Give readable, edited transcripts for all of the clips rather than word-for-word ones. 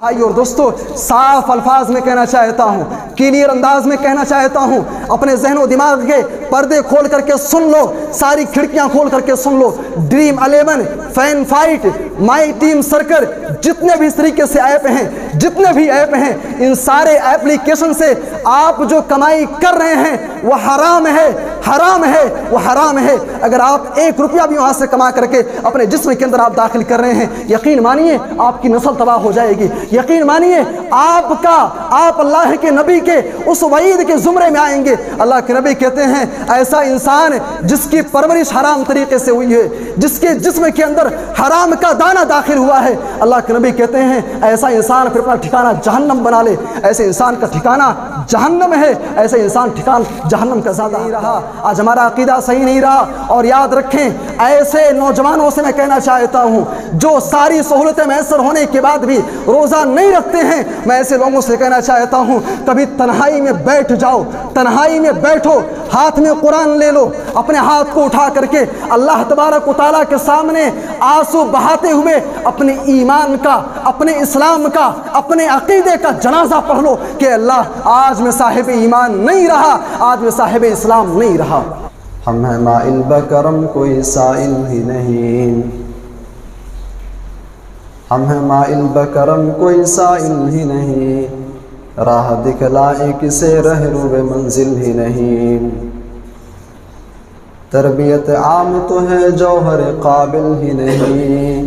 بھائی اور دوستو، صاف الفاظ میں کہنا چاہتا ہوں، کلیئر انداز میں کہنا چاہتا ہوں، اپنے ذہن و دماغ کے پردے کھول کر کے سن لو، ساری کھڑکیاں کھول کر کے سن لو۔ Dream 11، fan fight, my team سرکر، جتنے بھی اس طریقے سے ایپ ہیں، ان سارے ایپلیکیشن سے آپ جو کمائی کر رہے ہیں وہ حرام ہے، وہ حرام ہے۔ اگر آپ 1 روپیہ بھی وہاں سے کما کر کے اپنے جسم کے اندر آپ داخل کر رہے ہیں، یقین مانیے آپ کی نسل تباہ ہو جائے گی، یقین مانیے آپ اللہ کے نبی کے اس وعید کے زمرے میں آئیں گے۔ اللہ کے نبی کہتے ہیں ایسا انسان جس کی پرورش حرام طریقے سے ہوئی ہے، جس کے جسم کے اندر حرام کا دانہ داخل ہوا ہے، اللہ کے نبی کہتے ہیں ایسا انسان پھر اپنا ٹھکانہ جہنم بنا لے۔ ایسے انسان کا ٹھکانہ جہنم ہے، ایسے انسان ٹھکانہ جہنم کا زیادہ نہیں رہا۔ آج ہمارا عقیدہ صحیح نہیں رہا، اور یاد رکھیں ایسے نوجوانوں سے میں کہنا چاہتا ہوں جو ساری سہولتیں میسر ہونے کے بعد بھی روزہ نہیں رکھتے ہیں، میں ایسے لوگوں سے کہنا چاہتا ہوں کبھی تنہائی میں بیٹھ جاؤ، تنہائی میں بیٹھو، ہاتھ میں قرآن لے لو، اپنے ہاتھ کو اٹھا کر کے اللہ تبارک و تعالیٰ کے سامنے آنسو بہاتے ہوئے اپنے ایمان کا، اپنے اسلام کا، اپنے عقیدے کا جنازہ پڑھ لو کہ اللہ آج میں صاحب ایمان نہیں رہا، آج میں صاحب اسلام نہیں رہا۔ ہم ہیں مائل بکرم کوئی سائل ہی نہیں، ہم ہیں مائل بکرم کوئی سائل ہی نہیں، راہ دکھلائے کسے رہرو منزل ہی نہیں، تربیت عام تو ہے جوہر قابل ہی نہیں،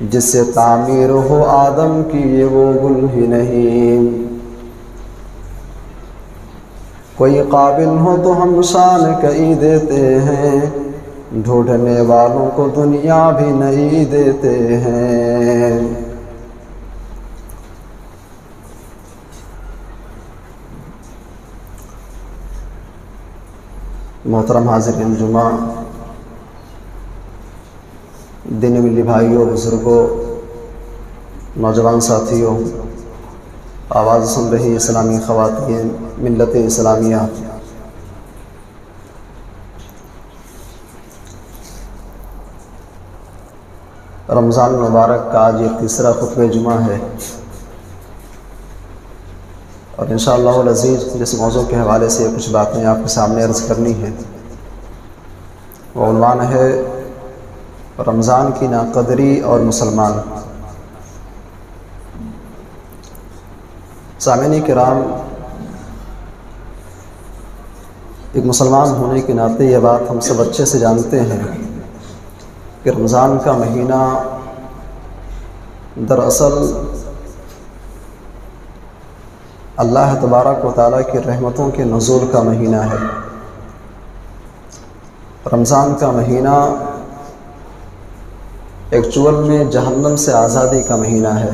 جس سے تعمیر ہو آدم کی یہ وہ گل ہی نہیں، کوئی قابل ہو تو ہم شان کئی دیتے ہیں، ڈھونڈنے والوں کو دنیا بھی نہیں دیتے ہیں۔ محترم حاضرین جمعہ، دین ملی بھائیوں، بزرگوں، نوجوان ساتھیوں، آواز سن رہی اسلامی خواتین، ملت اسلامیہ، رمضان المبارک کا آج یہ تیسرا خطبہ جمعہ ہے، اور انشاءاللہ العزیز جس موضوع کے حوالے سے کچھ باتیں آپ کے سامنے عرض کرنی ہے وہ عنوان ہے رمضان کی ناقدری اور مسلمان۔ سامعین کرام، ایک مسلمان ہونے کے ناطے یہ بات ہم سب اچھے سے جانتے ہیں کہ رمضان کا مہینہ دراصل اللہ تبارک و تعالیٰ کی رحمتوں کے نزول کا مہینہ ہے۔ رمضان کا مہینہ ایکچول میں جہنم سے آزادی کا مہینہ ہے۔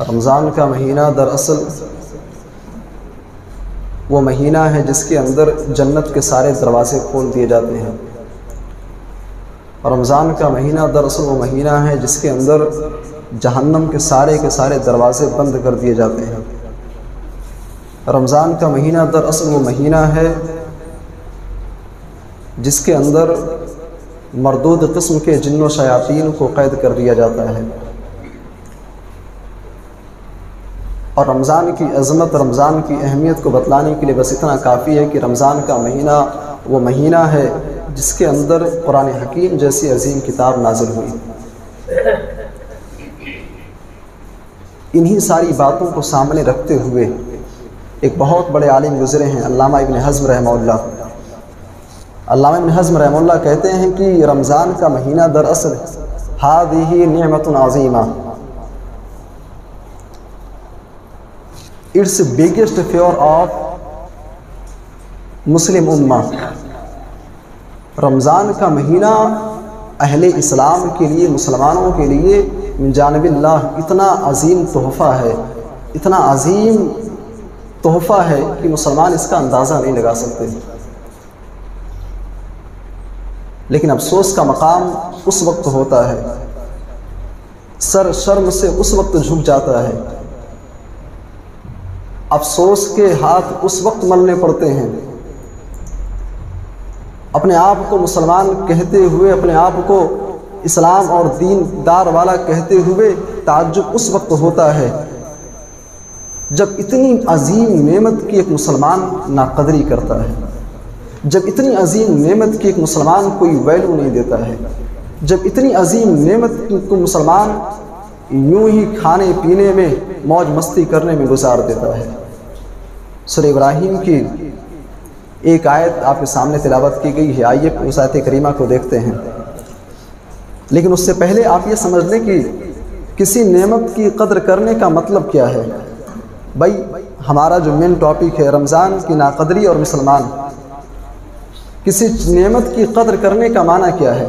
رمضان کا مہینہ دراصل وہ مہینہ ہے جس کے اندر جنت کے سارے دروازے کھول دیے جاتے ہیں۔ رمضان کا مہینہ دراصل وہ مہینہ ہے جس کے اندر جہنم کے سارے دروازے بند کر دیے جاتے ہیں۔ رمضان کا مہینہ دراصل وہ مہینہ ہے جس کے اندر مردود قسم کے جن و شیاطین کو قید کر دیا جاتا ہے، اور رمضان کی عظمت، رمضان کی اہمیت کو بتلانے کے لیے بس اتنا کافی ہے کہ رمضان کا مہینہ وہ مہینہ ہے جس کے اندر قرآن حکیم جیسی عظیم کتاب نازل ہوئی۔ انہی ساری باتوں کو سامنے رکھتے ہوئے ایک بہت بڑے عالم گزرے ہیں، علامہ ابن حزم رحمہ اللہ۔ علامہ ابن حزم رحمہ اللہ کہتے ہیں کہ رمضان کا مہینہ دراصل ہذہ نعمت عظیمہ، it's biggest favour of Muslim امہ۔ رمضان کا مہینہ اہل اسلام کے لیے، مسلمانوں کے لیے من جانب اللہ اتنا عظیم تحفہ ہے، اتنا عظیم تحفہ ہے کہ مسلمان اس کا اندازہ نہیں لگا سکتے۔ لیکن افسوس کا مقام اس وقت ہوتا ہے، سر شرم سے اس وقت جھک جاتا ہے، افسوس کے ہاتھ اس وقت ملنے پڑتے ہیں، اپنے آپ کو مسلمان کہتے ہوئے، اپنے آپ کو اسلام اور دین دار والا کہتے ہوئے تعجب اس وقت ہوتا ہے جب اتنی عظیم نعمت کی ایک مسلمان ناقدری کرتا ہے، جب اتنی عظیم نعمت کی ایک مسلمان کوئی ویلیو نہیں دیتا ہے، جب اتنی عظیم نعمت کو مسلمان یوں ہی کھانے پینے میں موج مستی کرنے میں گزار دیتا ہے۔ سورہ ابراہیم کی ایک آیت آپ کے سامنے تلاوت کی گئی ہے، آئیے اس آیت کریمہ کو دیکھتے ہیں۔ لیکن اس سے پہلے آپ یہ سمجھ لیں کہ کسی نعمت کی قدر کرنے کا مطلب کیا ہے۔ بھائی ہمارا جو مین ٹاپک ہے رمضان کی ناقدری اور مسلمان، کسی نعمت کی قدر کرنے کا معنی کیا ہے؟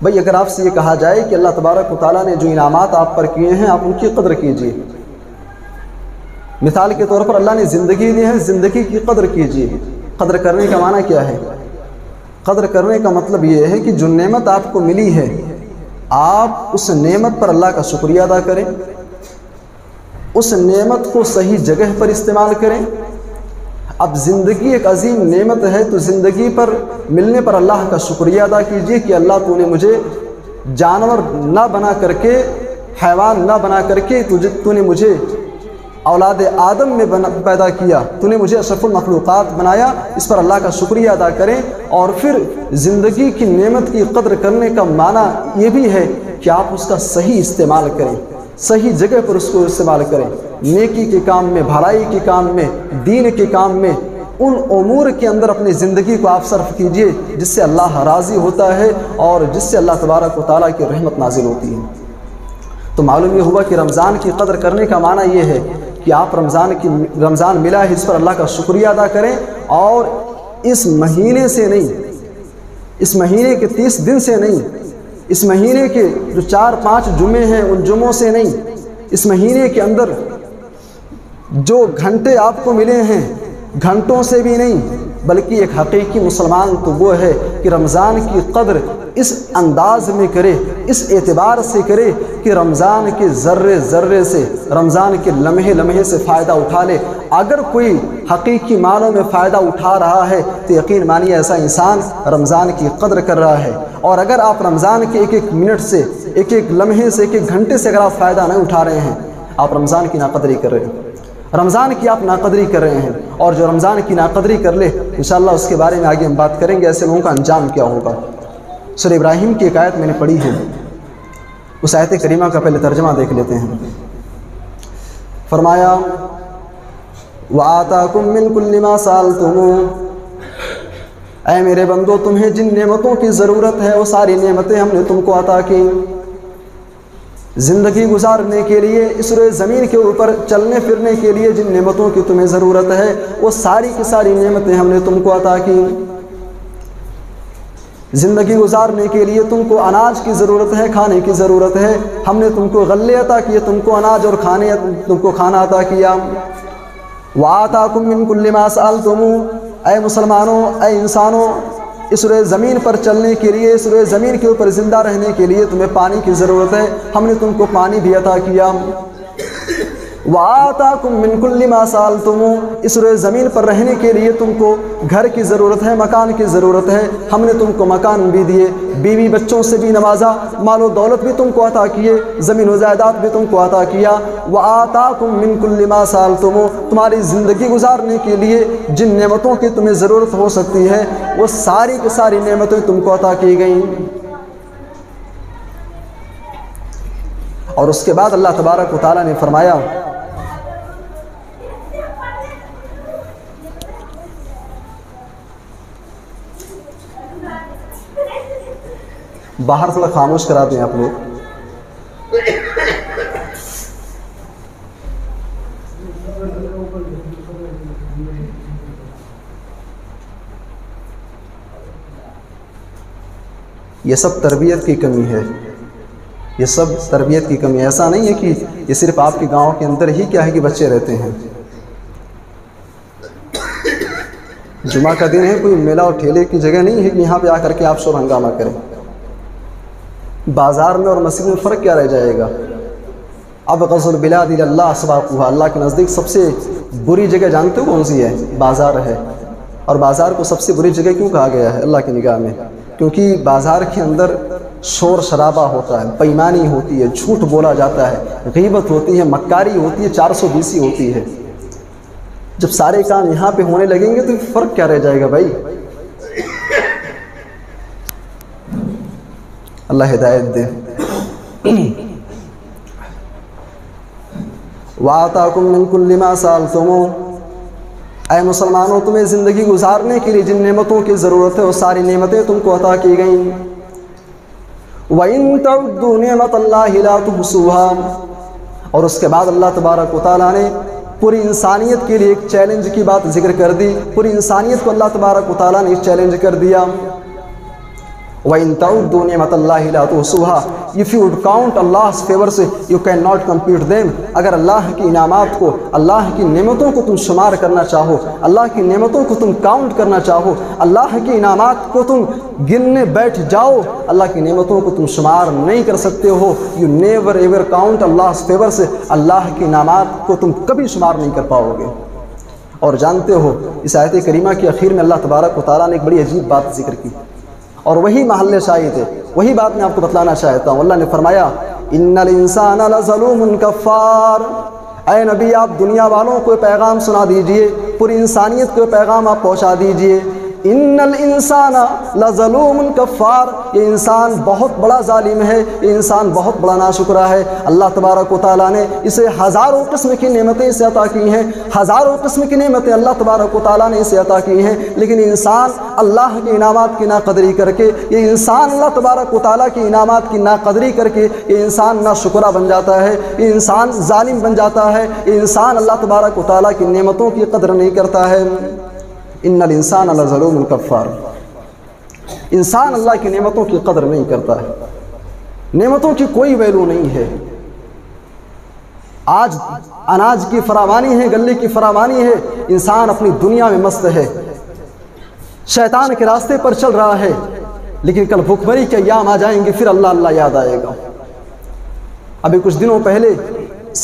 بھائی اگر آپ سے یہ کہا جائے کہ اللہ تبارک و تعالیٰ نے جو انعامات آپ پر کیے ہیں آپ ان کی قدر کیجئے، مثال کے طور پر اللہ نے زندگی دی ہے، زندگی کی قدر کیجئے، قدر کرنے کا معنی کیا ہے؟ قدر کرنے کا مطلب یہ ہے کہ جو نعمت آپ کو ملی ہے آپ اس نعمت پر اللہ کا شکریہ ادا کریں، اس نعمت کو صحیح جگہ پر استعمال کریں۔ اب زندگی ایک عظیم نعمت ہے تو زندگی پر ملنے پر اللہ کا شکریہ ادا کیجئے کہ اللہ تو نے مجھے جانور نہ بنا کر کے، حیوان نہ بنا کر کے تو نے مجھے اولاد آدم میں پیدا کیا، تو نے مجھے اشرف المخلوقات بنایا، اس پر اللہ کا شکریہ ادا کریں۔ اور پھر زندگی کی نعمت کی قدر کرنے کا معنی یہ بھی ہے کہ آپ اس کا صحیح استعمال کریں، صحیح جگہ پر اس کو استعمال کریں، نیکی کے کام میں، بھلائی کے کام میں، دین کے کام میں، ان امور کے اندر اپنی زندگی کو آپ صرف کیجئے جس سے اللہ راضی ہوتا ہے اور جس سے اللہ تبارک و تعالیٰ کی رحمت نازل ہوتی ہے۔ تو معلوم یہ ہوا کہ رمضان کی قدر کرنے کا معنی یہ ہے کہ آپ رمضان ملا ہے اس پر اللہ کا شکریہ ادا کریں، اور اس مہینے سے نہیں، اس مہینے کے 30 دن سے نہیں، اس مہینے کے جو 4-5 جمعے ہیں ان جمعوں سے نہیں، اس مہینے کے اندر جو گھنٹے آپ کو ملے ہیں گھنٹوں سے بھی نہیں، بلکہ ایک حقیقی مسلمان تو وہ ہے کہ رمضان کی قدر اس انداز میں کرے، اس اعتبار سے کرے کہ رمضان کے ذرے ذرے سے، رمضان کے لمحے لمحے سے فائدہ اٹھا لے۔ اگر کوئی حقیقی معنوں میں فائدہ اٹھا رہا ہے تو یقین مانیے ایسا انسان رمضان کی قدر کر رہا ہے۔ اور اگر آپ رمضان کے ایک ایک منٹ سے، ایک ایک لمحے سے، ایک ایک گھنٹے سے اگر آپ فائدہ نہیں اٹھا رہے ہیں آپ رمضان کی ناقدری کر رہے ہیں، رمضان کی آپ ناقدری کر رہے ہیں۔ اور جو رمضان کی ناقدری کر لے انشاءاللہ اس کے بارے میں آگے ہم بات کریں گے، ایسے لوگوں کا انجام کیا ہوگا۔ سورہ ابراہیم کی ایک آیت میں نے پڑھی ہے، اس آیت کریمہ کا پہلے ترجمہ دیکھ لیتے ہیں۔ فرمایا وَآتَاكُم مِّن كُلِّ مَا سَأَلْتُمُوهُ، اے میرے بندو تمہیں جن نعمتوں کی ضرورت ہے وہ ساری نعمتیں ہم نے تم کو عطا کی۔ زندگی گزارنے کے لیے، اس روئے زمین کے اوپر چلنے پھرنے کے لیے جن نعمتوں کی تمہیں ضرورت ہے وہ ساری کی ساری نعمتیں ہم نے تم کو عطا کی۔ زندگی گزارنے کے لیے تم کو اناج کی ضرورت ہے، کھانے کی ضرورت ہے، ہم نے تم کو غلے عطا کیے، تم کو اناج اور تم کو کھانا عطا کیا۔ وَآتَاكُم مِّن كُلِّ مَا سَأَلْتُمُوهُ، اے مسلمانوں، اے انسانوں، اس روئے زمین پر چلنے کے لیے، اس روئے زمین کے اوپر زندہ رہنے کے لیے تمہیں پانی کی ضرورت ہے، ہم نے تم کو پانی بھی عطا کیا۔ وَآتَاكُم مِّن كُلِّ مَا سَأَلْتُمُوهُ، اس روئے زمین پر رہنے کے لیے تم کو گھر کی ضرورت ہے، مکان کی ضرورت ہے، ہم نے تم کو مکان بھی دیے، بیوی بچوں سے بھی نوازا، مال و دولت بھی تم کو عطا کیے، زمین و جائیداد بھی تم کو عطا کیا۔ وَآتَاكُم مِّن كُلِّ مَا سَأَلْتُمُوهُ، تمہاری زندگی گزارنے کے لیے جن نعمتوں کی تمہیں ضرورت ہو سکتی ہے وہ ساری کی ساری نعمتیں تم کو عطا کی گئیں۔ اور اس کے بعد اللہ تبارک و تعالیٰ نے فرمایا باہر تھوڑا خاموش کرا دیں آپ لوگ۔ یہ سب تربیت کی کمی ہے، یہ سب تربیت کی کمی ہے۔ ایسا نہیں ہے کہ یہ صرف آپ کے گاؤں کے اندر ہی کیا ہے کہ بچے رہتے ہیں۔ جمعہ کا دن ہے، کوئی میلہ اور ٹھیلے کی جگہ نہیں ہے کہ یہاں پہ آ کر کے آپ شور ہنگامہ کریں۔ بازار میں اور مسجد میں فرق کیا رہ جائے گا؟ ابغض البلاد الی اللہ اسواقها، اللہ کے نزدیک سب سے بری جگہ جانتے ہو کون سی ہے؟ بازار ہے۔ اور بازار کو سب سے بری جگہ کیوں کہا گیا ہے اللہ کی نگاہ میں؟ کیونکہ بازار کے اندر شور شرابہ ہوتا ہے، بےایمانی ہوتی ہے، جھوٹ بولا جاتا ہے، غیبت ہوتی ہے، مکاری ہوتی ہے، 420 ہوتی ہے۔ جب سارے کام یہاں پہ ہونے لگیں گے تو فرق کیا رہ جائے گا بھائی؟ اللہ ہدایت دے۔ وَآتَاكُم مِّن كُلِّ مَا سَأَلْتُمُوهُ، اے مسلمانوں تمہیں زندگی گزارنے کے لیے جن نعمتوں کی ضرورت ہے وہ ساری نعمتیں تم کو عطا کی گئیں۔ وَإِن تَعُدُّوا نِعْمَتَ اللَّهِ لَا تُحْصُوهَا، اور اس کے بعد اللہ تبارک و تعالیٰ نے پوری انسانیت کے لیے ایک چیلنج کی بات ذکر کر دی۔ پوری انسانیت کو اللہ تبارک و تعالیٰ نے چیلنج کر دیا۔ وَإِن تَعُدُّوا نِعْمَتَ اللَّهِ لَا تُحْصُوهَا، if you would count Allah's favors you cannot compute them۔ اگر اللہ کی انعامات کو، اللہ کی نعمتوں کو تم شمار کرنا چاہو، اللہ کی نعمتوں کو تم کاؤنٹ کرنا چاہو، اللہ کی انعامات کو تم گننے بیٹھ جاؤ، اللہ کی نعمتوں کو تم شمار نہیں کر سکتے ہو۔ you never ever count Allah's favors، اللہ کی انعامات کو تم کبھی شمار نہیں کر پاؤ گے۔ اور جانتے ہو اس آیت کریمہ کے اخیر میں اللہ تبارک و تعالیٰ نے ایک بڑی عجیب بات ذکر کی، اور وہی محل شاہد ہے، وہی بات میں آپ کو بتلانا چاہتا ہوں۔ اللہ نے فرمایا ان الانسان لظلوم کفار، اے نبی آپ دنیا والوں کو پیغام سنا دیجئے، پوری انسانیت کو پیغام آپ پہنچا دیجئے۔ ان الانسان لظلوم کفار، یہ انسان بہت بڑا ظالم ہے، یہ انسان بہت بڑا ناشکرا ہے۔ اللہ تبارک و تعالیٰ نے اسے ہزاروں قسم کی نعمتیں اسے عطا کی ہیں، ہزاروں قسم کی نعمتیں اللہ تبارک و تعالیٰ نے اسے عطا کی ہیں، لیکن انسان اللہ کے انعامات کی ناقدری کر کے، یہ انسان اللہ تبارک و تعالیٰ کی انعامات کی ناقدری کر کے یہ انسان ناشکرا بن جاتا ہے، یہ انسان ظالم بن جاتا ہے، یہ انسان اللہ تبارک و تعالیٰ کی نعمتوں کی قدر نہیں کرتا ہے۔ ان الانسان لظلوم کفار، انسان اللہ کی نعمتوں کی قدر نہیں کرتا ہے، نعمتوں کی کوئی ویلو نہیں ہے۔ آج اناج کی فراوانی ہے، گلے کی فراوانی ہے، انسان اپنی دنیا میں مست ہے، شیطان کے راستے پر چل رہا ہے، لیکن کل بھوک مری کے ایام آ جائیں گے، پھر اللہ اللہ یاد آئے گا۔ ابھی کچھ دنوں پہلے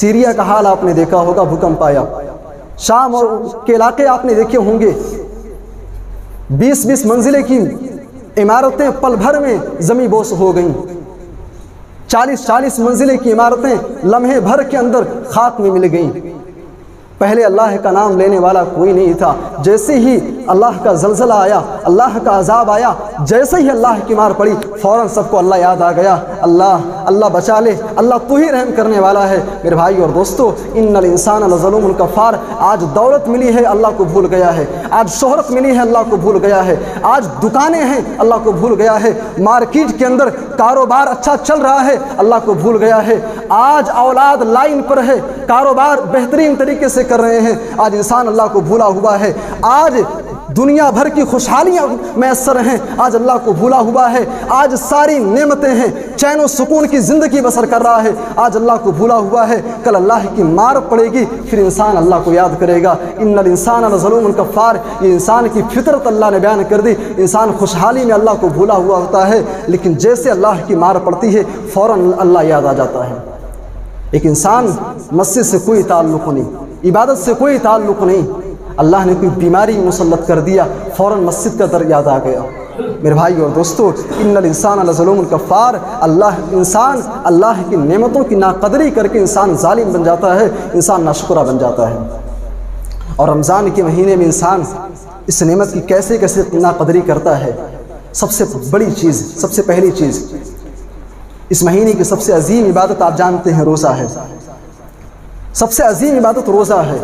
سیریا کا حال آپ نے دیکھا ہوگا، بھوکمپ آیا، شام اور کے علاقے آپ نے دیکھے ہوں گے، 20-20 منزلیں کی عمارتیں پل بھر میں زمیں بوس ہو گئیں، 40-40 منزلیں کی عمارتیں لمحے بھر کے اندر خاک میں مل گئیں۔ پہلے اللہ کا نام لینے والا کوئی نہیں تھا، جیسے ہی اللہ کا زلزلہ آیا، اللہ کا عذاب آیا، جیسے ہی اللہ کی مار پڑی، فوراً سب کو اللہ یاد آ گیا، اللہ اللہ بچا لے، اللہ تو ہی رحم کرنے والا ہے۔ میرے بھائی اور دوستو، ان الانسان لظلوم کفار، آج دولت ملی ہے اللہ کو بھول گیا ہے، آج شہرت ملی ہے اللہ کو بھول گیا ہے، آج دکانیں ہیں اللہ کو بھول گیا ہے، مارکیٹ کے اندر کاروبار اچھا چل رہا ہے اللہ کو بھول گیا ہے، آج اولاد لائن پر ہے، کاروبار بہترین طریقے سے کر رہے ہیں، آج انسان اللہ کو بھولا ہوا ہے، آج دنیا بھر کی خوشحالیاں میسر ہیں، آج اللہ کو بھولا ہوا ہے، آج ساری نعمتیں ہیں، چین و سکون کی زندگی بسر کر رہا ہے، آج اللہ کو بھولا ہوا ہے، کل اللہ کی مار پڑے گی، پھر انسان اللہ کو یاد کرے گا۔ ان الانسان لظلوم کفار، یہ انسان کی فطرت اللہ نے بیان کر دی، انسان خوشحالی میں اللہ کو بھولا ہوا ہوتا ہے، لیکن جیسے اللہ کی مار پڑتی ہے فوراً اللہ یاد آ جاتا ہے۔ ایک انسان مسجد سے کوئی تعلق نہیں، عبادت سے کوئی تعلق نہیں، اللہ نے کوئی بیماری مسلط کر دیا، فوراً مسجد کا در یاد آ گیا۔ میرے بھائی اور دوستو، ان الانسان لظلوم کفار، انسان اللہ کی نعمتوں کی ناقدری کر کے انسان ظالم بن جاتا ہے، انسان ناشکرا بن جاتا ہے۔ اور رمضان کے مہینے میں انسان اس نعمت کی کیسے کیسے ناقدری کرتا ہے۔ سب سے بڑی چیز، سب سے پہلی چیز، اس مہینے کی سب سے عظیم عبادت آپ جانتے ہیں روزہ ہے، سب سے عظیم عبادت روزہ ہے۔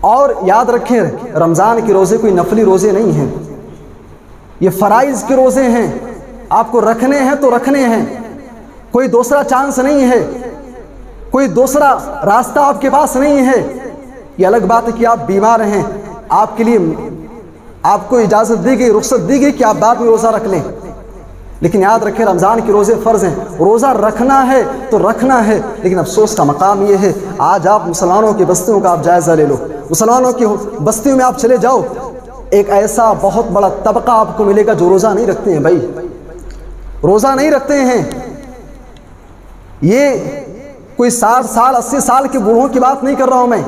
اور یاد رکھیں رمضان کے روزے کوئی نفلی روزے نہیں ہیں، یہ فرائض کے روزے ہیں، آپ کو رکھنے ہیں تو رکھنے ہیں، کوئی دوسرا چانس نہیں ہے، کوئی دوسرا راستہ آپ کے پاس نہیں ہے۔ یہ الگ بات ہے کہ آپ بیمار ہیں، آپ کے لیے آپ کو اجازت دی گئی، رخصت دی گئی کہ آپ بعد میں روزہ رکھ لیں، لیکن یاد رکھیں رمضان کے روزے فرض ہیں، روزہ رکھنا ہے تو رکھنا ہے۔ لیکن افسوس کا مقام یہ ہے، آج آپ مسلمانوں کی بستیوں کا آپ جائزہ لے لو، مسلمانوں کی بستیوں میں آپ چلے جاؤ، ایک ایسا بہت بڑا طبقہ آپ کو ملے گا جو روزہ نہیں رکھتے ہیں، بھائی روزہ نہیں رکھتے ہیں۔ یہ کوئی 60 سال 80 سال کے بوڑھوں کی بات نہیں کر رہا ہوں میں،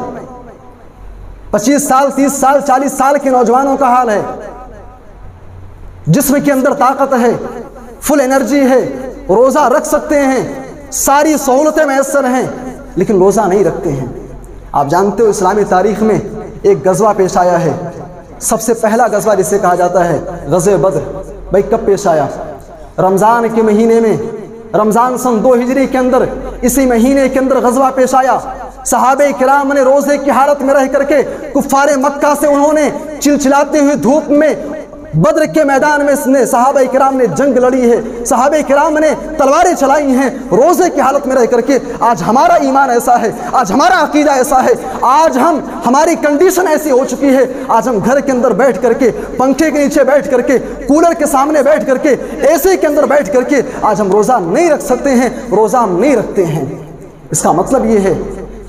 25 سال 30 سال 40 سال کے نوجوانوں کا حال ہے، جسم کے اندر طاقت ہے، فل انرجی ہے، روزہ رکھ سکتے ہیں، ساری سہولتیں میسر ہیں، لیکن روزہ نہیں رکھتے ہیں۔ آپ جانتے ہو اسلامی تاریخ میں ایک غزوہ پیش آیا ہے، سب سے پہلا غزوہ جسے کہا جاتا ہے غزوہ بدر۔ بھائی کب پیش آیا؟ رمضان کے مہینے میں، رمضان سن 2 ہجری کے اندر اسی مہینے کے اندر غزوہ پیش آیا۔ صحابہ کرام نے روزے کی حالت میں رہ کر کے کفار مکہ سے انہوں نے چلچلاتے ہوئے دھوپ میں بدر کے میدان میں صحابہ کرام نے جنگ لڑی ہے، صحابہ کرام نے تلواریں چلائی ہیں روزے کی حالت میں رہ کر کے۔ آج ہمارا ایمان ایسا ہے، آج ہمارا عقیدہ ایسا ہے، آج ہماری کنڈیشن ایسی ہو چکی ہے، آج ہم گھر کے اندر بیٹھ کر کے، پنکھے کے نیچے بیٹھ کر کے، کولر کے سامنے بیٹھ کر کے، اے سی کے اندر بیٹھ کر کے آج ہم روزہ نہیں رکھ سکتے ہیں، روزہ ہم نہیں رکھتے ہیں۔ اس کا مطلب یہ ہے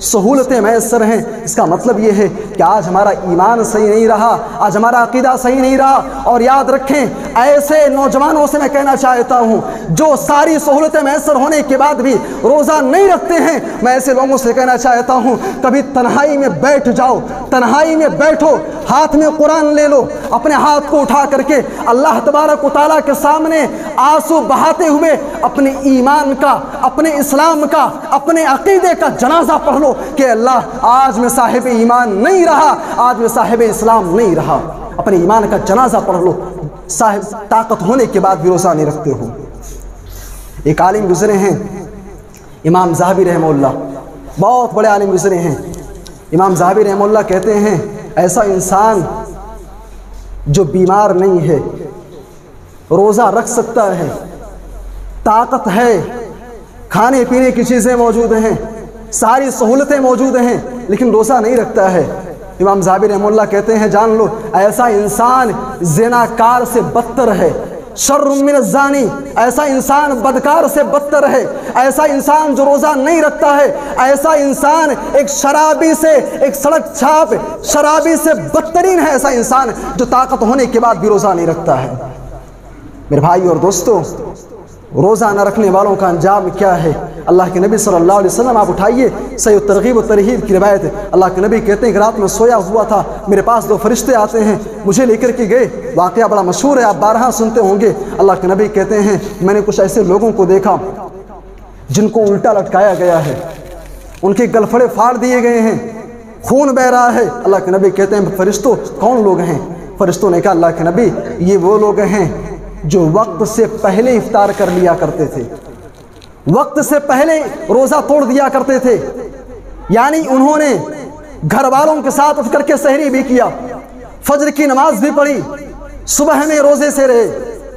سہولتیں میسر ہیں، اس کا مطلب یہ ہے کہ آج ہمارا ایمان صحیح نہیں رہا، آج ہمارا عقیدہ صحیح نہیں رہا۔ اور یاد رکھیں، ایسے نوجوانوں سے میں کہنا چاہتا ہوں جو ساری سہولتیں میسر ہونے کے بعد بھی روزہ نہیں رکھتے ہیں، میں ایسے لوگوں سے کہنا چاہتا ہوں کبھی تنہائی میں بیٹھ جاؤ، تنہائی میں بیٹھو، ہاتھ میں قرآن لے لو، اپنے ہاتھ کو اٹھا کر کے اللہ تبارک و تعالیٰ کے سامنے آنسو بہاتے ہوئے اپنے ایمان کا، اپنے اسلام کا، اپنے عقیدے کا جنازہ پڑھ لو کہ اللہ آج میں صاحب ایمان نہیں رہا، آج میں صاحب اسلام نہیں رہا۔ اپنے ایمان کا جنازہ پڑھ لو، صاحب طاقت ہونے کے بعد بھی روزہ نہیں رکھتے ہو۔ ایک عالم گزرے ہیں امام ذہبی رحمہ اللہ، بہت بڑے عالم گزرے ہیں۔ امام ذہبی رحمہ اللہ کہتے ہیں ایسا انسان جو بیمار نہیں ہے، روزہ رکھ سکتا ہے، طاقت ہے، کھانے پینے کی چیزیں موجود ہیں، ساری سہولتیں موجود ہیں، لیکن روزہ نہیں رکھتا ہے۔ امام ذہبی رحمہ اللہ کہتے ہیں جان لو ایسا انسان زناکار سے بدتر ہے، شر من الزانی، ایسا انسان بدکار سے بدتر ہے، ایسا انسان جو روزہ نہیں رکھتا ہے، ایسا انسان ایک شرابی سے، ایک سڑک چھاپ شرابی سے بدترین ہے ایسا انسان جو طاقت ہونے کے بعد بھی روزہ نہیں رکھتا ہے۔ میرے بھائی اور دوستو، روزہ نہ رکھنے والوں کا انجام کیا ہے؟ اللہ کے نبی صلی اللہ علیہ وسلم، آپ اٹھائیے صحیح ترغیب و ترہیب کی روایت ہے، اللہ کے نبی کہتے ہیں کہ رات میں سویا ہوا تھا، میرے پاس 2 فرشتے آتے ہیں، مجھے لے کر کے گئے، واقعہ بڑا مشہور ہے، آپ بارہا سنتے ہوں گے۔ اللہ کے نبی کہتے ہیں میں نے کچھ ایسے لوگوں کو دیکھا جن کو الٹا لٹکایا گیا ہے، ان کے گلفڑے پھاڑ دیے گئے ہیں، خون بہ رہا ہے۔ اللہ کے نبی کہتے ہیں فرشتوں کون لوگ ہیں؟ فرشتوں نے کہا اللہ کے نبی یہ وہ لوگ ہیں جو وقت سے پہلے افطار کر لیا کرتے تھے، وقت سے پہلے روزہ توڑ دیا کرتے تھے، یعنی انہوں نے گھر والوں کے ساتھ اٹھ کر کے سحری بھی کیا، فجر کی نماز بھی پڑھی، صبح میں روزے سے رہے،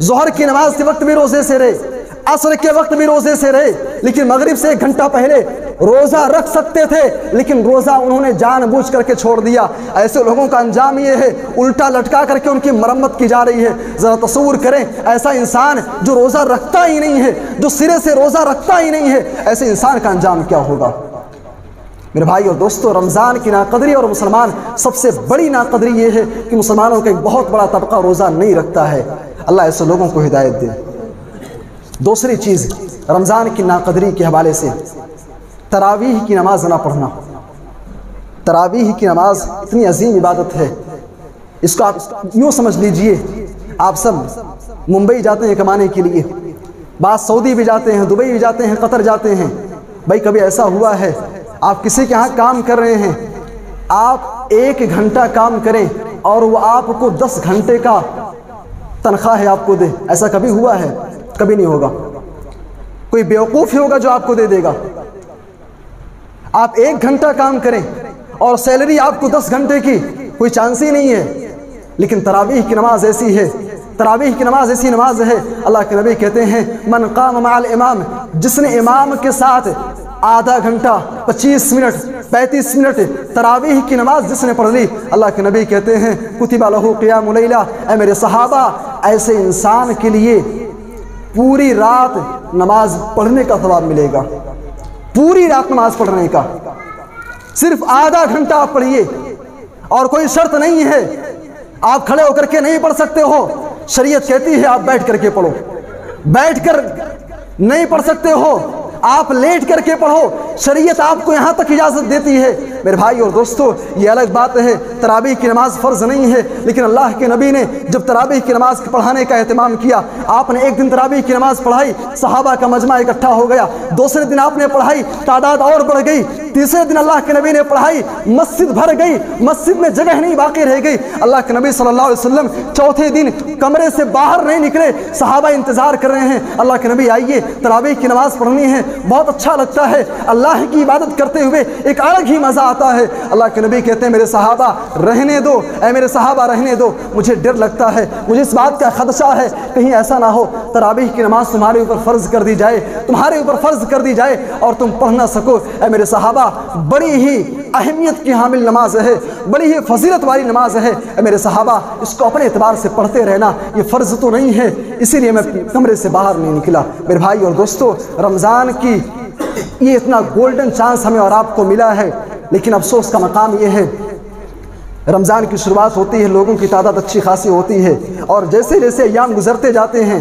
ظہر کی نماز کے وقت بھی روزے سے رہے، عصر کے وقت بھی روزے سے رہے، لیکن مغرب سے 1 گھنٹہ پہلے روزہ رکھ سکتے تھے، لیکن روزہ انہوں نے جان بوجھ کر کے چھوڑ دیا۔ ایسے لوگوں کا انجام یہ ہے الٹا لٹکا کر کے ان کی مرمت کی جا رہی ہے۔ ذرا تصور کریں ایسا انسان جو روزہ رکھتا ہی نہیں ہے، جو سرے سے روزہ رکھتا ہی نہیں ہے، ایسے انسان کا انجام کیا ہوگا؟ میرے بھائی اور دوستو، رمضان کی ناقدری اور مسلمان سب سے بڑی ناقدری یہ ہے کہ مسلمانوں کا ایک بہت بڑا طبقہ روزہ نہیں رکھتا ہے۔ اللہ ایسے لوگوں کو ہدایت دے۔ دوسری چیز رمضان کی ناقدری کے حوالے سے تراویح کی نماز نہ پڑھنا۔ تراویح کی نماز اتنی عظیم عبادت ہے، اس کو آپ یوں سمجھ لیجئے، آپ سب ممبئی جاتے ہیں کمانے کے لیے، بعض سعودی بھی جاتے ہیں، دبئی بھی جاتے ہیں، قطر جاتے ہیں۔ بھائی کبھی ایسا ہوا ہے آپ کسی کے ہاں کام کر رہے ہیں، آپ 1 گھنٹہ کام کریں اور وہ آپ کو 10 گھنٹے کا تنخواہ ہے آپ کو دے؟ ایسا کبھی ہوا ہے؟ کبھی نہیں ہوگا۔ کوئی بیوقوف ہی ہوگا جو آپ کو دے دے گا۔ آپ 1 گھنٹہ کام کریں اور سیلری آپ کو 10 گھنٹے کی، کوئی چانس ہی نہیں ہے۔ لیکن تراویح کی نماز ایسی ہے، تراویح کی نماز ایسی نماز ہے، اللہ کے نبی کہتے ہیں من قام مع الامام، جس نے امام کے ساتھ آدھا گھنٹہ، 25 منٹ، 35 منٹ تراویح کی نماز جس نے پڑھ لی، اللہ کے نبی کہتے ہیں کتب لہ قیام لیلہ، اے میرے صحابہ ایسے انسان کے لیے پوری رات نماز پڑھنے کا ثواب ملے گا، پوری رات نماز پڑھنے کا۔ صرف آدھا گھنٹہ آپ پڑھیے، اور کوئی شرط نہیں ہے آپ کھڑے ہو کر کے نہیں پڑھ سکتے ہو، شریعت کہتی ہے آپ بیٹھ کر کے پڑھو، بیٹھ کر نہیں پڑھ سکتے ہو آپ لیٹ کر کے پڑھو، شریعت آپ کو یہاں تک اجازت دیتی ہے۔ میرے بھائی اور دوستو، یہ الگ بات ہے تراویح کی نماز فرض نہیں ہے، لیکن اللہ کے نبی نے جب تراویح کی نماز پڑھانے کا اہتمام کیا، آپ نے ایک دن تراویح کی نماز پڑھائی، صحابہ کا مجمع اکٹھا ہو گیا، دوسرے دن آپ نے پڑھائی، تعداد اور بڑھ گئی، تیسرے دن اللہ کے نبی نے پڑھائی، مسجد بھر گئی، مسجد میں جگہ نہیں باقی رہ گئی۔ اللہ کے نبی صلی اللہ علیہ وسلم چوتھے دن کمرے سے باہر نہیں نکلے، صحابہ انتظار کر رہے ہیں، اللہ کے نبی آئیے تراویح کی نماز پڑھنی ہے۔ بہت اچھا لگتا ہے، اللہ کی عبادت کرتے ہوئے ایک الگ ہی مزہ آتا ہے۔ اللہ کے نبی کہتے ہیں میرے صحابہ رہنے دو، اے میرے صحابہ رہنے دو، مجھے ڈر لگتا ہے، مجھے اس بات کا خدشہ ہے کہیں ایسا نہ ہو تراویح کی نماز تمہارے اوپر فرض کر دی جائے، تمہارے اوپر فرض کر دی جائے اور تم پڑھ نہ سکو۔ اے میرے صحابہ بڑی ہی اہمیت کی حامل نماز ہے، بڑی ہی فضیلت والی نماز ہے، اے میرے صحابہ اس کو اپنے اعتبار سے پڑھتے رہنا، یہ فرض تو نہیں ہے، اسی لیے میں کمرے سے باہر نہیں نکلا۔ میرے بھائی اور دوستو، رمضان کی یہ اتنا گولڈن چانس ہمیں اور آپ کو ملا ہے، لیکن افسوس کا مقام یہ ہے رمضان کی شروعات ہوتی ہے، لوگوں کی تعداد اچھی خاصی ہوتی ہے، اور جیسے جیسے ایام گزرتے جاتے ہیں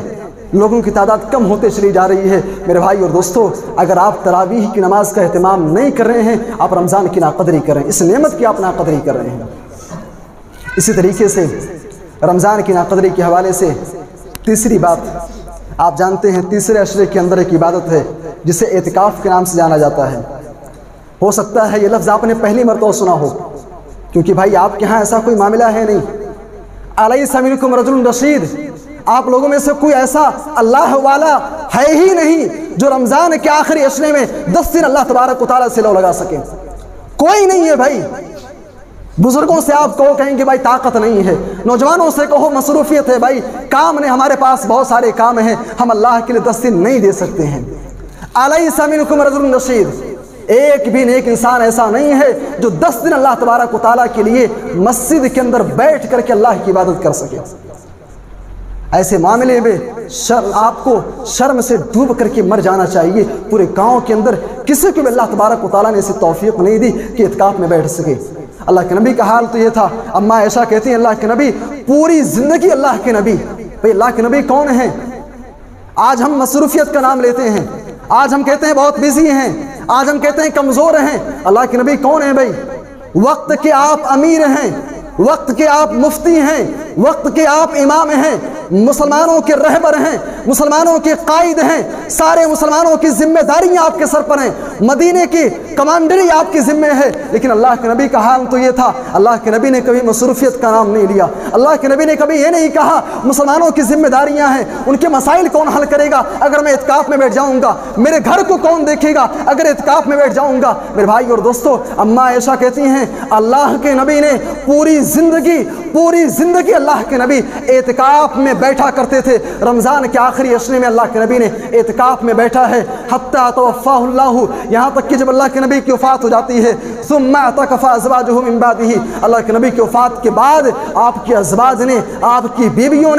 لوگوں کی تعداد کم ہوتے چلی جا رہی ہے۔ میرے بھائی اور دوستو، اگر آپ تراویح کی نماز کا اہتمام نہیں کر رہے ہیں، آپ رمضان کی ناقدری کر رہے ہیں، اس نعمت کی آپ ناقدری کر رہے ہیں۔ اسی طریقے سے رمضان کی ناقدری کے حوالے سے تیسری بات، آپ جانتے ہیں تیسرے عشرے کے اندر ایک عبادت ہے جسے اعتکاف کے نام سے جانا جاتا ہے۔ ہو سکتا ہے یہ لفظ آپ نے پہلی مرتبہ سنا ہو، کیونکہ بھائی آپ کے ہاں ایسا کوئی معاملہ ہے نہیں۔ الیس منکم رجل رشید، آپ لوگوں میں سے کوئی ایسا اللہ والا ہے ہی نہیں جو رمضان کے آخری عشرے میں 10 دن اللہ تبارک و تعالیٰ سے لو لگا سکے، کوئی نہیں ہے بھائی۔ بزرگوں سے آپ کہو، کہیں گے بھائی طاقت نہیں ہے، نوجوانوں سے کہو مصروفیت ہے، بھائی کام نے ہمارے پاس بہت سارے کام ہیں، ہم اللہ کے لیے 10 دن نہیں دے سکتے ہیں۔ الیس منکم رجل رشید، ایک بھی نیک انسان ایسا نہیں ہے جو 10 دن اللہ تبارک و تعالیٰ کے لیے مسجد کے اندر بیٹھ کر کے اللہ کی عبادت کر سکے۔ ایسے معاملے میں آپ کو شرم سے ڈوب کر کے مر جانا چاہیے۔ پورے گاؤں کے اندر کسی کو بھی اللہ تبارک و تعالیٰ نے اسے توفیق نہیں دی کہ اعتکاف میں بیٹھ سکے۔ اللہ کے نبی کا حال تو یہ تھا، اماں عائشہ کہتی ہیں اللہ کے نبی پوری زندگی اللہ کے نبی، بھئی اللہ کے نبی کون ہیں؟ آج ہم مصروفیت کا نام لیتے ہیں، آج ہم کہتے ہیں بہت بیزی ہیں، آج ہم کہتے ہیں کمزور ہیں، اللہ کے نبی کون ہیں بھائی؟ وقت کے آپ امیر ہیں، وقت کے آپ مفتی ہیں، وقت کے آپ امام ہیں، مسلمانوں کے رہبر ہیں، مسلمانوں کے قائد ہیں، سارے مسلمانوں کی ذمہ داریاں آپ کے سر پر ہیں، مدینے کی کمانڈری آپ کی ذمہ ہے۔ لیکن اللہ کے نبی کا حال تو یہ تھا، اللہ کے نبی نے کبھی مصروفیت کا نام نہیں لیا، اللہ کے نبی نے کبھی یہ نہیں کہا مسلمانوں کی ذمہ داریاں ہیں، ان کے مسائل کون حل کرے گا اگر میں اعتکاف میں بیٹھ جاؤں گا، میرے گھر کو کون دیکھے گا اگر اعتکاف میں بیٹھ جاؤں گا۔ میرے بھائی اور دوستو، اماں عائشہ کہتی ہیں اللہ کے نبی نے پوری زندگی اللہ کے نبی اعتکاف میں بیٹھا کرتے تھے۔ رمضان کے آخری عشرے میں اللہ کے نبی نے اعتکاف میں بیٹھا ہے، حتی توفاہ اللہ، یہاں تک کہ جب اللہ کے نبی کی وفات ہو جاتی ہے، ثم اعتکف ازواجہ من بعدہ، اللہ کے نبی کی وفات کے بعد آپ کی ازواج نے، آپ کی بیویوں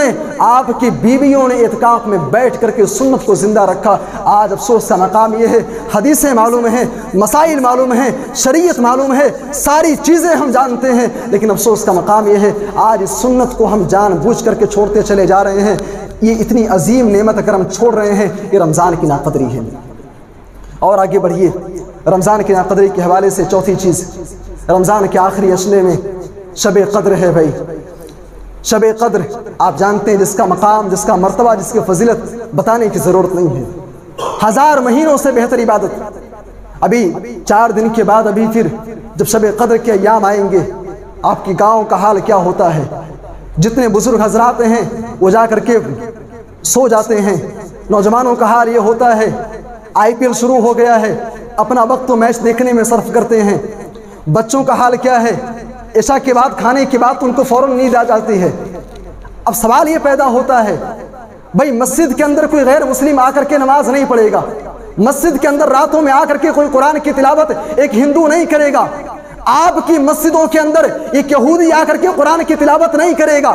نے اعتکاف میں بیٹھ کر کے سنت کو زندہ رکھا۔ آج افسوس کا مقام یہ ہے، حدیثیں معلوم ہیں، مسائل معلوم ہیں، شریعت معلوم ہے، ساری چیزیں ہم جانتے ہیں، لیکن افسوس کا مقام یہ ہے آج اس سنت کو ہم جان بوجھ کر کے چھوڑتے چلے جا رہے ہیں۔ یہ اتنی عظیم نعمت اگر ہم چھوڑ رہے ہیں، یہ رمضان کی ناقدری ہے۔ اور آگے بڑھیے، رمضان کی ناقدری کے حوالے سے چوتھی چیز، رمضان کے آخری عشرے میں شب قدر ہے بھائی۔ شب قدر آپ جانتے ہیں جس کا مقام، جس کا مرتبہ، جس کی فضیلت بتانے کی ضرورت نہیں ہے، 1000 مہینوں سے بہتر عبادت۔ ابھی 4 دن کے بعد ابھی پھر جب شب قدر کے ایام آئیں گے، آپ کی گاؤں کا حال کیا ہوتا ہے؟ جتنے بزرگ حضرات ہیں وہ جا کر کے سو جاتے ہیں، نوجوانوں کا حال یہ ہوتا ہے IPL شروع ہو گیا ہے، اپنا وقت تو میچ دیکھنے میں صرف کرتے ہیں۔ بچوں کا حال کیا ہے؟ عشاء کے بعد کھانے کے بعد ان کو فوراً نیند آ جاتی ہے۔ اب سوال یہ پیدا ہوتا ہے بھائی مسجد کے اندر کوئی غیر مسلم آ کر کے نماز نہیں پڑھے گا، مسجد کے اندر راتوں میں آ کر کے کوئی قرآن کی تلاوت ایک ہندو نہیں کرے گا، آپ کی مسجدوں کے اندر ایک یہودی آ کر کے قرآن کی تلاوت نہیں کرے گا،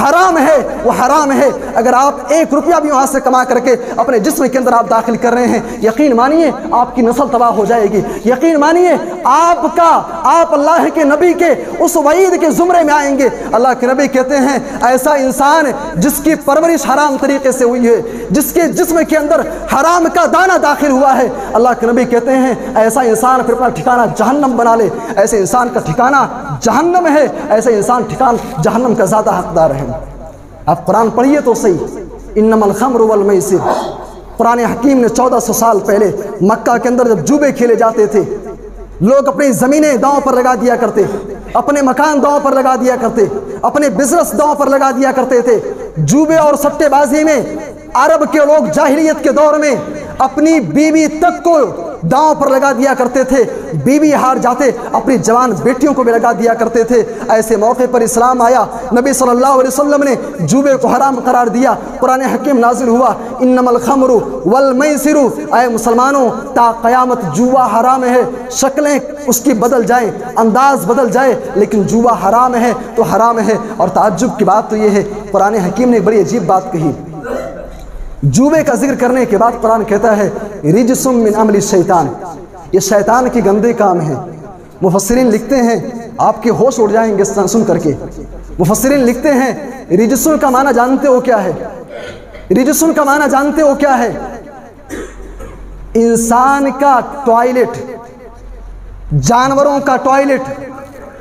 حرام ہے وہ حرام ہے۔ اگر آپ 1 روپیہ بھی وہاں سے کما کر کے اپنے جسم کے اندر آپ داخل کر رہے ہیں، یقین مانیے آپ کی نسل تباہ ہو جائے گی، یقین مانیے آپ اللہ کے نبی کے اس وعید کے زمرے میں آئیں گے۔ اللہ کے نبی کہتے ہیں ایسا انسان جس کی پرورش حرام طریقے سے ہوئی ہے، جس کے جسم کے اندر حرام کا دانہ داخل ہوا ہے، اللہ کے نبی کہتے ہیں ایسا انسان پھر اپنا ٹھکانہ جہنم بنا لے۔ ایسے انسان کا ٹھکانہ جہنم ہے، ایسے انسان جہنم کا زیادہ حقدار ہے۔ آپ قرآن پڑھیے تو صحیح، انما الخمر والمیسر۔ قرآن حکیم نے 1400 سال پہلے مکہ کے اندر جب جوبے کھیلے جاتے تھے، لوگ اپنی زمینیں داؤں پر لگا دیا کرتے، اپنے مکان داؤں پر لگا دیا کرتے، اپنے بزنس داؤں پر لگا دیا کرتے تھے۔ جوبے اور سٹے بازی میں عرب کے لوگ جاہلیت کے دور میں اپنی بیوی تک کو داؤں پر لگا دیا کرتے تھے، بیوی ہار جاتے اپنی جوان بیٹیوں کو بھی لگا دیا کرتے تھے۔ ایسے موقع پر اسلام آیا، نبی صلی اللہ علیہ وسلم نے جوبے کو حرام قرار دیا، قرآن حکیم نازل ہوا انما الخمر والمیسر۔ اے مسلمانوں، تا قیامت جوا حرام ہے، شکلیں اس کی بدل جائیں، انداز بدل جائے، لیکن جوا حرام ہے تو حرام ہے۔ اور تعجب کی بات تو یہ ہے، قرآن حکیم نے بڑی عجیب بات کہی۔ جوبے کا ذکر کرنے کے بعد قرآن کہتا ہے رجس من عمل الشیطان، یہ شیطان کی گندے کام ہے۔ مفسرین لکھتے ہیں، آپ کے ہوش اڑ جائیں گے سن کر کے، مفسرین لکھتے ہیں رجسن کا معنی جانتے ہو کیا ہے؟ رجسن کا معنی جانتے ہو کیا ہے؟ انسان کا ٹوائلٹ، جانوروں کا ٹوائلٹ،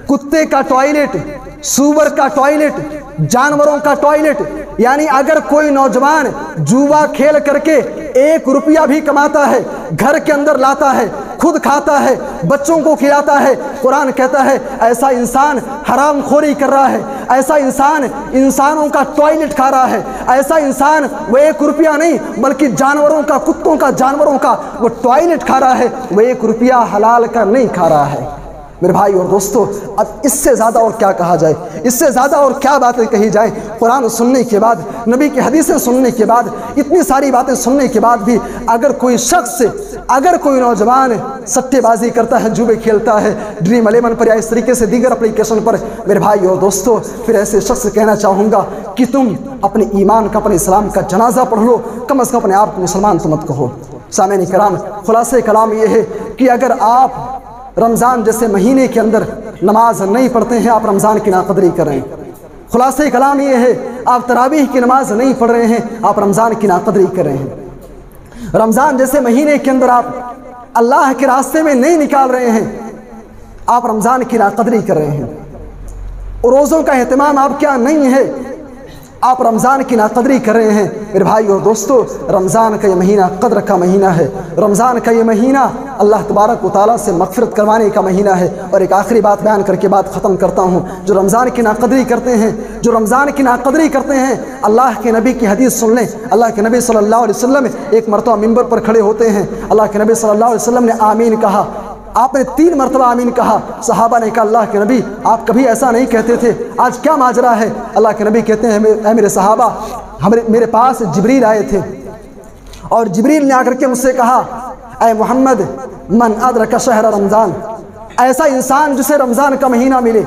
کتے کا ٹوائلٹ، سور کا ٹوائلٹ، جانوروں کا ٹوائلٹ۔ یعنی اگر کوئی نوجوان جوا کھیل کر کے 1 روپیہ بھی کماتا ہے، گھر کے اندر لاتا ہے، خود کھاتا ہے، بچوں کو کھلاتا ہے، قرآن کہتا ہے ایسا انسان حرام خوری کر رہا ہے، ایسا انسان انسانوں کا ٹوائلٹ کھا رہا ہے، ایسا انسان وہ 1 روپیہ نہیں بلکہ جانوروں کا، کتوں کا، جانوروں کا وہ ٹوائلٹ کھا رہا ہے، وہ 1 روپیہ حلال کا نہیں کھا رہا ہے۔ میرے بھائی اور دوستو، اب اس سے زیادہ اور کیا کہا جائے، اس سے زیادہ اور کیا باتیں کہی جائیں؟ قرآن سننے کے بعد، نبی کی حدیثیں سننے کے بعد، اتنی ساری باتیں سننے کے بعد بھی اگر کوئی شخص، اگر کوئی نوجوان سٹے بازی کرتا ہے، جوبے کھیلتا ہے ڈریم 11 پر یا اس طریقے سے دیگر اپلیکیشن پر، میرے بھائی اور دوستو، پھر ایسے شخص سے کہنا چاہوں گا کہ تم اپنے ایمان کا، اپنے اسلام کا جنازہ پڑھ لو، کم از کم اپنے آپ کو مسلمان تو مت کہو۔ سامعین کرام، خلاصہ کلام یہ ہے کہ اگر آپ رمضان جیسے مہینے کے اندر نماز نہیں پڑھتے ہیں، آپ رمضان کی ناقدری کر رہے ہیں۔ خلاصہ کلام یہ ہے، آپ تراویح کی نماز نہیں پڑھ رہے ہیں، آپ رمضان کی ناقدری کر رہے ہیں۔ رمضان جیسے مہینے کے اندر آپ اللہ کے راستے میں نہیں نکال رہے ہیں، آپ رمضان کی ناقدری کر رہے ہیں۔ روزوں کا اہتمام آپ کیا نہیں ہے، آپ رمضان کی ناقدری کر رہے ہیں۔ میرے بھائی اور دوستو، رمضان کا یہ مہینہ قدر کا مہینہ ہے، رمضان کا یہ مہینہ اللہ تبارک و تعالیٰ سے مغفرت کروانے کا مہینہ ہے۔ اور ایک آخری بات بیان کر کے بات ختم کرتا ہوں، جو رمضان کی ناقدری کرتے ہیں، جو رمضان کی ناقدری کرتے ہیں، اللہ کے نبی کی حدیث سن لیں۔ اللہ کے نبی صلی اللہ علیہ وسلم ایک مرتبہ منبر پر کھڑے ہوتے ہیں، اللہ کے نبی صلی اللہ علیہ وسلم نے آمین کہا، آپ نے 3 مرتبہ آمین کہا۔ صحابہ نے کہا اللہ کے نبی آپ کبھی ایسا نہیں کہتے تھے، آج کیا ماجرا ہے؟ اللہ کے نبی کہتے ہیں اے میرے صحابہ، میرے پاس جبریل آئے تھے اور جبریل نے آ کر کے مجھ سے کہا اے محمد من ادرک شہر رمضان، ایسا انسان جسے رمضان کا مہینہ ملے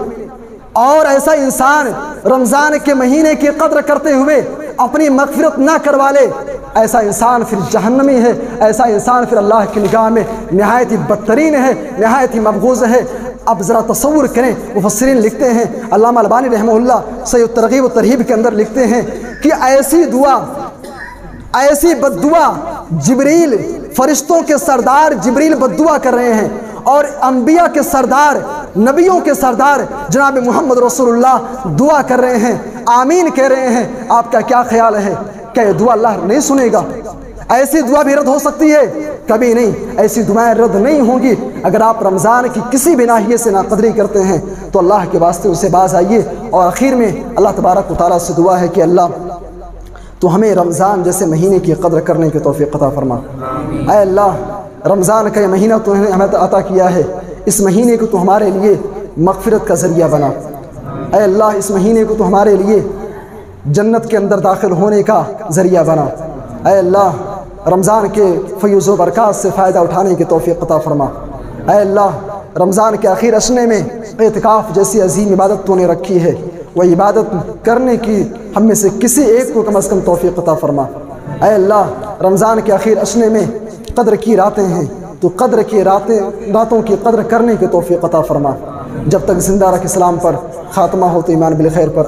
اور ایسا انسان رمضان کے مہینے کی قدر کرتے ہوئے اپنی مغفرت نہ کروا لے، ایسا انسان پھر جہنمی ہے، ایسا انسان پھر اللہ کی نگاہ میں نہایت ہی بدترین ہے، نہایت ہی مبغوض ہے۔ اب ذرا تصور کریں، مفسرین لکھتے ہیں، علامہ البانی رحمہ اللہ صحیح الترغیب و ترہیب کے اندر لکھتے ہیں کہ ایسی دعا، ایسی بد دعا جبریل، فرشتوں کے سردار جبریل بد دعا کر رہے ہیں، اور انبیاء کے سردار، نبیوں کے سردار جناب محمد رسول اللہ دعا کر رہے ہیں، آمین کہہ رہے ہیں۔ آپ کا کیا خیال ہے، کیا یہ دعا اللہ نہیں سنے گا؟ ایسی دعا بھی رد ہو سکتی ہے؟ کبھی نہیں، ایسی دعائیں رد نہیں ہوں گی۔ اگر آپ رمضان کی کسی بھی ناحیے سے ناقدری کرتے ہیں تو اللہ کے واسطے اسے باز آئیے، اور آخر میں اللہ تبارک و تعالیٰ سے دعا ہے کہ اللہ تو ہمیں رمضان جیسے مہینے کی قدر کرنے کی توفیق عطا فرما۔ اے اللہ، رمضان کا یہ مہینہ تو نے ہمیں عطا کیا ہے، اس مہینے کو تو ہمارے لیے مغفرت کا ذریعہ بنا۔ اے اللہ، اس مہینے کو تو ہمارے لیے جنت کے اندر داخل ہونے کا ذریعہ بنا۔ اے اللہ، رمضان کے فیض و برکات سے فائدہ اٹھانے کی توفیق عطا فرما۔ اے اللہ، رمضان کے آخر اشنے میں اعتکاف جیسی عظیم عبادت تو نے رکھی ہے، و عبادت کرنے کی ہم میں سے کسی ایک کو کم از کم توفیق عطا فرما۔ اے اللہ رمضان کے آخر اشرے میں قدر کی راتیں ہیں، تو قدر کی راتوں کی قدر کرنے کی توفیق عطا فرما۔ جب تک زندہ رکھ اسلام پر، خاتمہ ہو تو ایمان بالخیر پر۔